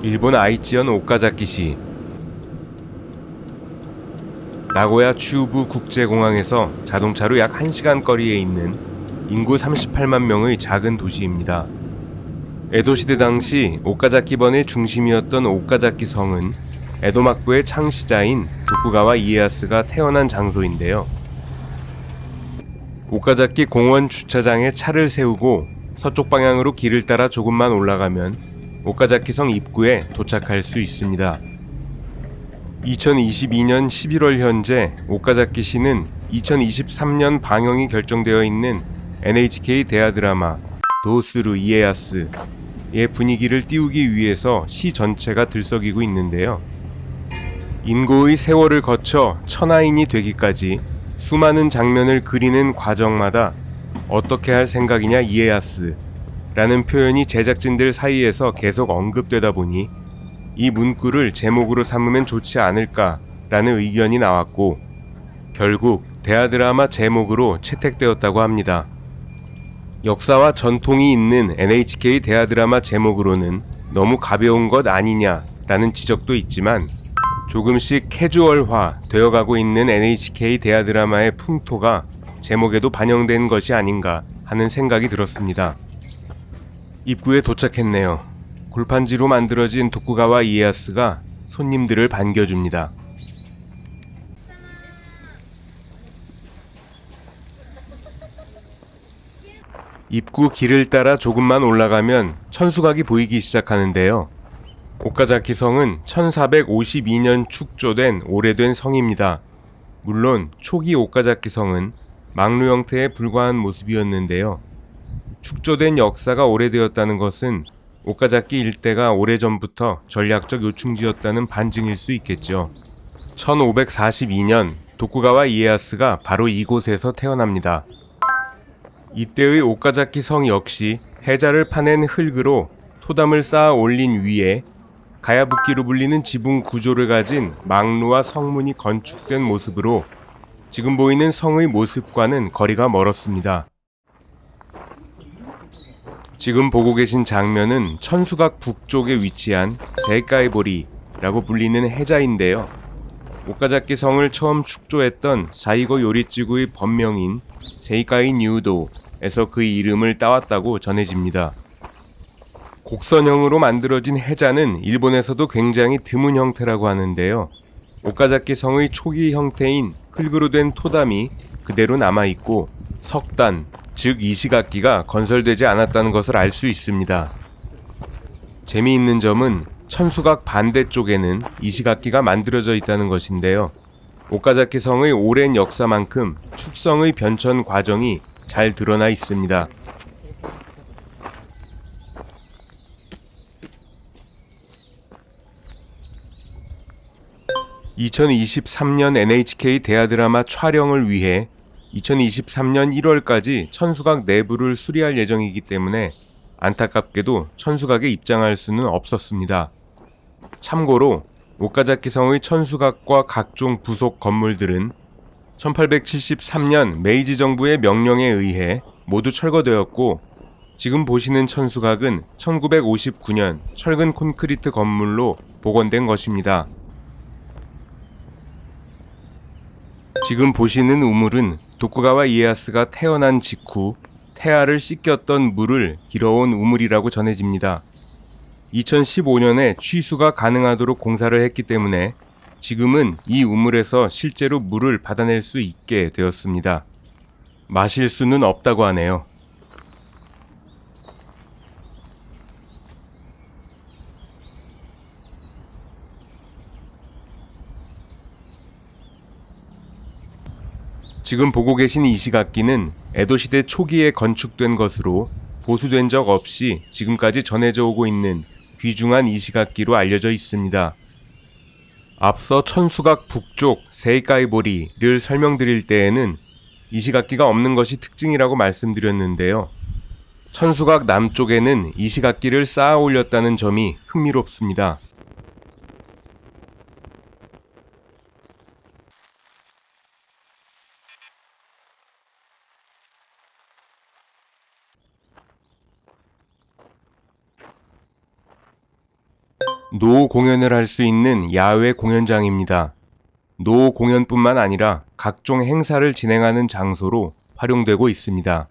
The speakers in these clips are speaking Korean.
일본 아이치현 오카자키시. 나고야 츠우부 국제공항에서 자동차로 약 1시간 거리에 있는 인구 38만 명의 작은 도시입니다. 에도시대 당시 오카자키번의 중심이었던 오카자키 성은 에도 막부의 창시자인 도쿠가와 이에야스가 태어난 장소인데요. 오카자키 공원 주차장에 차를 세우고 서쪽 방향으로 길을 따라 조금만 올라가면 오카자키성 입구에 도착할 수 있습니다. 2022년 11월 현재 오카자키시는 2023년 방영이 결정되어 있는 NHK 대하 드라마 도스루 이에야스의 분위기를 띄우기 위해서 시 전체가 들썩이고 있는데요. 인고의 세월을 거쳐 천하인이 되기까지 수많은 장면을 그리는 과정마다 어떻게 할 생각이냐 이에야스 라는 표현이 제작진들 사이에서 계속 언급되다 보니 이 문구를 제목으로 삼으면 좋지 않을까 라는 의견이 나왔고 결국 대하 드라마 제목으로 채택되었다고 합니다. 역사와 전통이 있는 NHK 대하 드라마 제목으로는 너무 가벼운 것 아니냐 라는 지적도 있지만 조금씩 캐주얼화 되어가고 있는 NHK 대하 드라마의 풍토가 제목에도 반영된 것이 아닌가 하는 생각이 들었습니다. 입구에 도착했네요. 골판지로 만들어진 도쿠가와 이에야스가 손님들을 반겨줍니다. 입구 길을 따라 조금만 올라가면 천수각이 보이기 시작하는데요. 오카자키 성은 1452년 축조된 오래된 성입니다. 물론 초기 오카자키 성은 망루 형태에 불과한 모습이었는데요. 축조된 역사가 오래되었다는 것은 오카자키 일대가 오래전부터 전략적 요충지였다는 반증일 수 있겠죠. 1542년 도쿠가와 이에야스가 바로 이곳에서 태어납니다. 이때의 오카자키 성 역시 해자를 파낸 흙으로 토담을 쌓아 올린 위에 가야부키로 불리는 지붕 구조를 가진 망루와 성문이 건축된 모습으로 지금 보이는 성의 모습과는 거리가 멀었습니다. 지금 보고 계신 장면은 천수각 북쪽에 위치한 세이카이보리라고 불리는 해자인데요. 오카자키 성을 처음 축조했던 사이고 요리찌구의 법명인 세이카이 뉴도에서 그 이름을 따왔다고 전해집니다. 곡선형으로 만들어진 해자는 일본에서도 굉장히 드문 형태라고 하는데요. 오카자키 성의 초기 형태인 흙으로 된 토담이 그대로 남아있고 석단, 즉 이시가키가 건설되지 않았다는 것을 알 수 있습니다. 재미있는 점은 천수각 반대쪽에는 이시가키가 만들어져 있다는 것인데요. 오카자키 성의 오랜 역사만큼 축성의 변천 과정이 잘 드러나 있습니다. 2023년 NHK 대하 드라마 촬영을 위해 2023년 1월까지 천수각 내부를 수리할 예정이기 때문에 안타깝게도 천수각에 입장할 수는 없었습니다. 참고로 오카자키 성의 천수각과 각종 부속 건물들은 1873년 메이지 정부의 명령에 의해 모두 철거되었고 지금 보시는 천수각은 1959년 철근 콘크리트 건물로 복원된 것입니다. 지금 보시는 우물은 도쿠가와 이에야스가 태어난 직후 태아를 씻겼던 물을 길어온 우물이라고 전해집니다. 2015년에 취수가 가능하도록 공사를 했기 때문에 지금은 이 우물에서 실제로 물을 받아낼 수 있게 되었습니다. 마실 수는 없다고 하네요. 지금 보고 계신 이시가키는 에도시대 초기에 건축된 것으로 보수된 적 없이 지금까지 전해져 오고 있는 귀중한 이시가키로 알려져 있습니다. 앞서 천수각 북쪽 세이카이보리를 설명드릴 때에는 이시가키가 없는 것이 특징이라고 말씀드렸는데요. 천수각 남쪽에는 이시가키를 쌓아 올렸다는 점이 흥미롭습니다. 노 공연을 할 수 있는 야외 공연장입니다. 노 공연뿐만 아니라 각종 행사를 진행하는 장소로 활용되고 있습니다.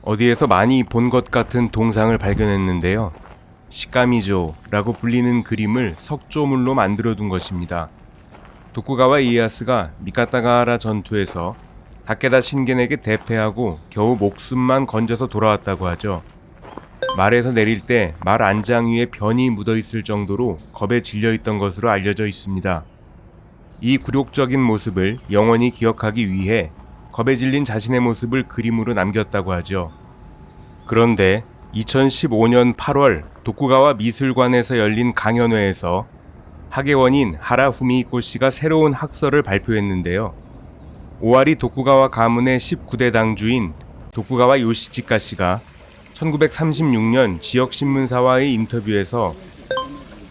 어디에서 많이 본 것 같은 동상을 발견했는데요. 시카미조 라고 불리는 그림을 석조물로 만들어둔 것입니다. 도쿠가와 이에야스가 미카타가하라 전투에서 다케다 신겐에게 대패하고 겨우 목숨만 건져서 돌아왔다고 하죠. 말에서 내릴 때 말 안장 위에 변이 묻어 있을 정도로 겁에 질려 있던 것으로 알려져 있습니다. 이 굴욕적인 모습을 영원히 기억하기 위해 겁에 질린 자신의 모습을 그림으로 남겼다고 하죠. 그런데 2015년 8월 도쿠가와 미술관에서 열린 강연회에서 학예원인 하라 후미히코 씨가 새로운 학설을 발표했는데요. 오와리 도쿠가와 가문의 19대 당주인 도쿠가와 요시치카 씨가 1936년 지역신문사와의 인터뷰에서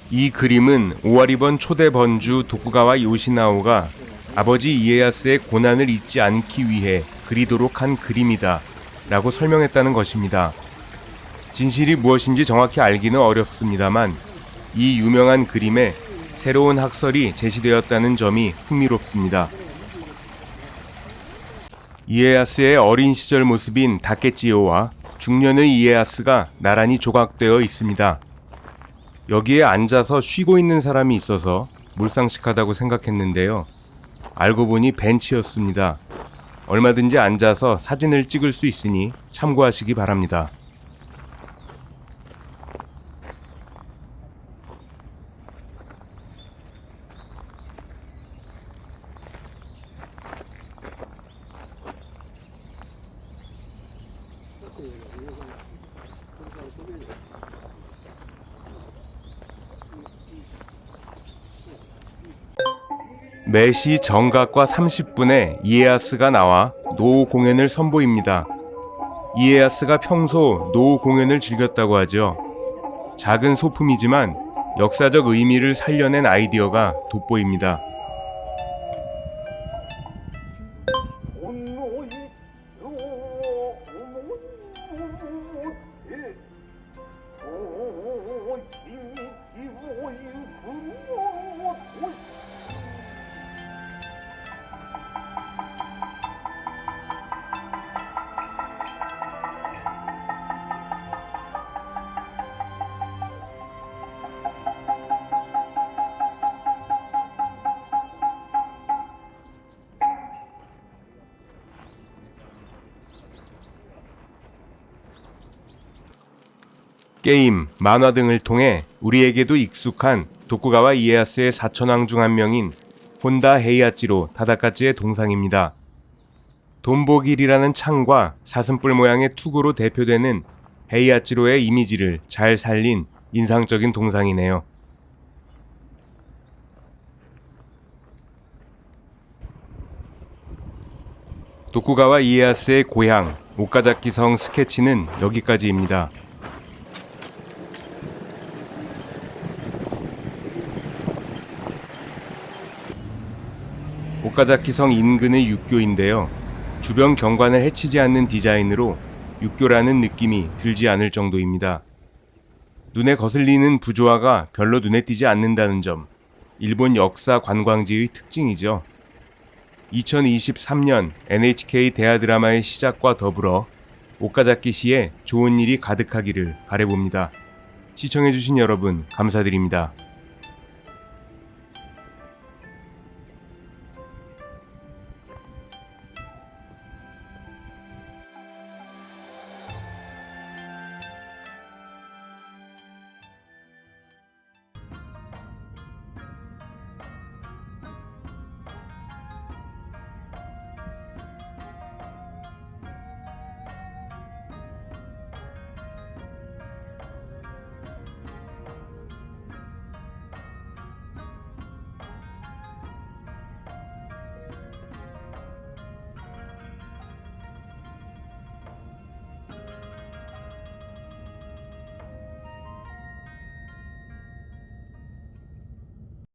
이 그림은 오와리번 초대 번주 도쿠가와 요시나오가 아버지 이에야스의 고난을 잊지 않기 위해 그리도록 한 그림이다 라고 설명했다는 것입니다. 진실이 무엇인지 정확히 알기는 어렵습니다만 이 유명한 그림에 새로운 학설이 제시되었다는 점이 흥미롭습니다. 이에야스의 어린 시절 모습인 다케치요와 중년의 이에야스가 나란히 조각되어 있습니다. 여기에 앉아서 쉬고 있는 사람이 있어서 몰상식하다고 생각했는데요. 알고 보니 벤치였습니다. 얼마든지 앉아서 사진을 찍을 수 있으니 참고하시기 바랍니다. 매시 정각과 30분에 이에야스가 나와 노 공연을 선보입니다. 이에야스가 평소 노 공연을 즐겼다고 하죠. 작은 소품이지만 역사적 의미를 살려낸 아이디어가 돋보입니다. 게임, 만화 등을 통해 우리에게도 익숙한 도쿠가와 이에야스의 사천왕 중 한 명인 혼다 헤이아치로 타다카치의 동상입니다. 돈보길이라는 창과 사슴뿔 모양의 투구로 대표되는 헤이아치로의 이미지를 잘 살린 인상적인 동상이네요. 도쿠가와 이에야스의 고향 오카자키 성 스케치는 여기까지입니다. 오카자키 성 인근의 육교인데요. 주변 경관을 해치지 않는 디자인으로 육교라는 느낌이 들지 않을 정도입니다. 눈에 거슬리는 부조화가 별로 눈에 띄지 않는다는 점, 일본 역사 관광지의 특징이죠. 2023년 NHK 대하드라마의 시작과 더불어 오카자키시에 좋은 일이 가득하기를 바라봅니다. 시청해주신 여러분 감사드립니다.